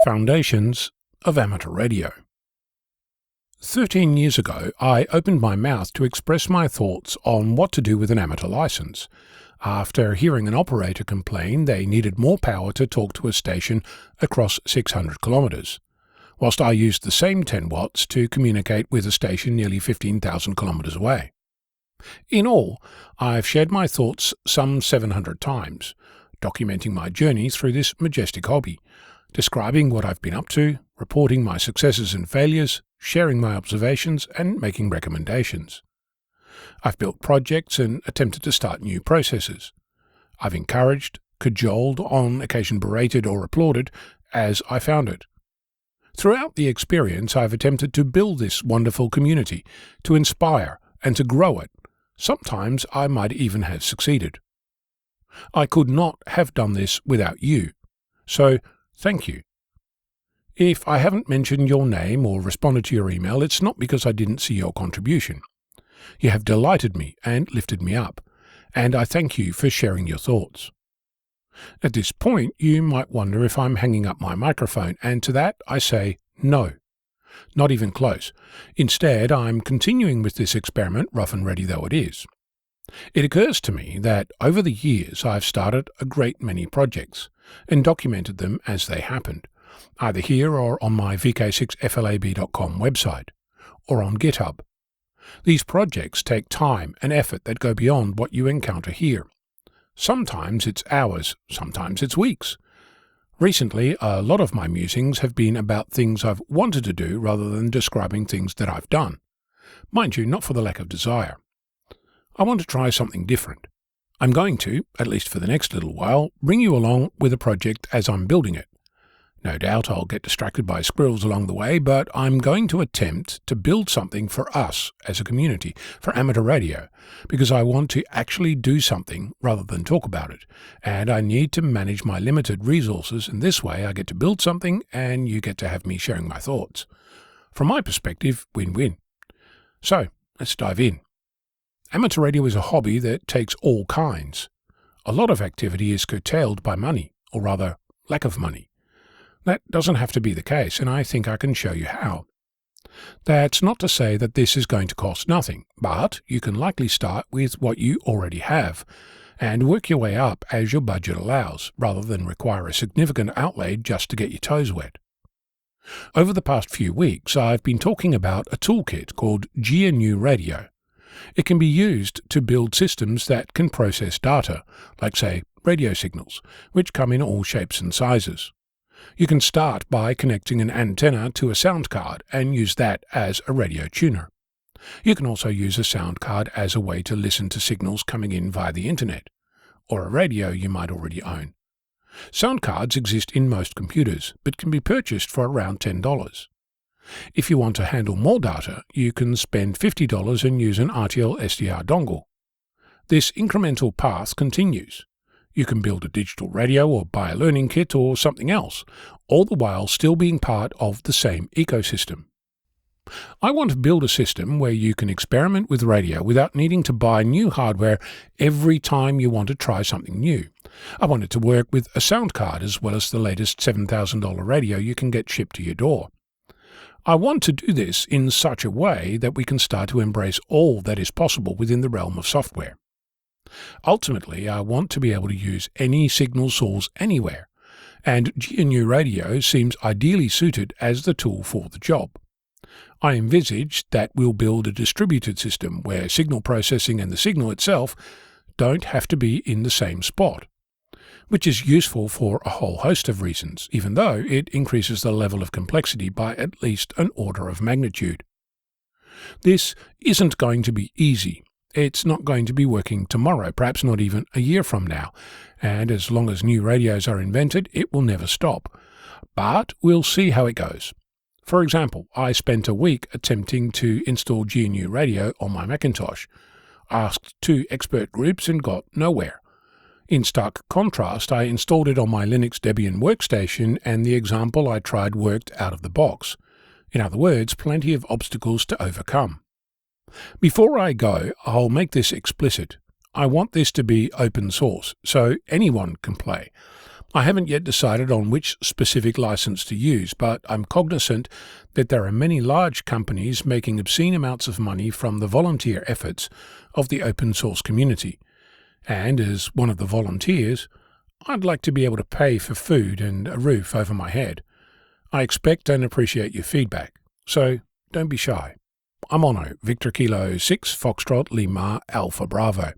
Foundations of Amateur Radio. 13 years ago, I opened my mouth to express my thoughts on what to do with an amateur license, after hearing an operator complain they needed more power to talk to a station across 600 kilometres, whilst I used the same 10 watts to communicate with a station nearly 15,000 kilometres away. In all, I've shared my thoughts some 700 times, documenting my journey through this majestic hobby, describing what I've been up to, reporting my successes and failures, sharing my observations, and making recommendations. I've built projects and attempted to start new processes. I've encouraged, cajoled, on occasion berated or applauded, as I found it. Throughout the experience, I've attempted to build this wonderful community, to inspire and to grow it. Sometimes I might even have succeeded. I could not have done this without you. So, thank you. If I haven't mentioned your name or responded to your email, it's not because I didn't see your contribution. You have delighted me and lifted me up, and I thank you for sharing your thoughts. At this point, you might wonder if I'm hanging up my microphone, and to that I say no. Not even close. Instead, I'm continuing with this experiment, rough and ready though it is. It occurs to me that over the years I've started a great many projects and documented them as they happened, either here or on my vk6flab.com website, or on GitHub. These projects take time and effort that go beyond what you encounter here. Sometimes it's hours, sometimes it's weeks. Recently, a lot of my musings have been about things I've wanted to do rather than describing things that I've done. Mind you, not for the lack of desire. I want to try something different. I'm going to, at least for the next little while, bring you along with a project as I'm building it. No doubt I'll get distracted by squirrels along the way, but I'm going to attempt to build something for us as a community, for amateur radio, because I want to actually do something rather than talk about it, and I need to manage my limited resources, and this way I get to build something and you get to have me sharing my thoughts. From my perspective, win-win. So, let's dive in. Amateur radio is a hobby that takes all kinds. A lot of activity is curtailed by money, or rather, lack of money. That doesn't have to be the case, and I think I can show you how. That's not to say that this is going to cost nothing, but you can likely start with what you already have, and work your way up as your budget allows, rather than require a significant outlay just to get your toes wet. Over the past few weeks, I've been talking about a toolkit called GNU Radio. It can be used to build systems that can process data, like, say, radio signals, which come in all shapes and sizes. You can start by connecting an antenna to a sound card and use that as a radio tuner. You can also use a sound card as a way to listen to signals coming in via the internet, or a radio you might already own. Sound cards exist in most computers, but can be purchased for around $10. If you want to handle more data, you can spend $50 and use an RTL SDR dongle. This incremental path continues. You can build a digital radio or buy a learning kit or something else, all the while still being part of the same ecosystem. I want to build a system where you can experiment with radio without needing to buy new hardware every time you want to try something new. I want it to work with a sound card as well as the latest $7,000 radio you can get shipped to your door. I want to do this in such a way that we can start to embrace all that is possible within the realm of software. Ultimately, I want to be able to use any signal source anywhere, and GNU Radio seems ideally suited as the tool for the job. I envisage that we'll build a distributed system where signal processing and the signal itself don't have to be in the same spot, which is useful for a whole host of reasons, even though it increases the level of complexity by at least an order of magnitude. This isn't going to be easy. It's not going to be working tomorrow, perhaps not even a year from now, and as long as new radios are invented, it will never stop. But we'll see how it goes. For example, I spent a week attempting to install GNU Radio on my Macintosh, asked 2 expert groups and got nowhere. In stark contrast, I installed it on my Linux Debian workstation, and the example I tried worked out of the box. In other words, plenty of obstacles to overcome. Before I go, I'll make this explicit. I want this to be open source, so anyone can play. I haven't yet decided on which specific license to use, but I'm cognizant that there are many large companies making obscene amounts of money from the volunteer efforts of the open source community. And as one of the volunteers, I'd like to be able to pay for food and a roof over my head. I expect and appreciate your feedback, so don't be shy. I'm Ono, Victor Kilo 6 Foxtrot Lima Alpha Bravo.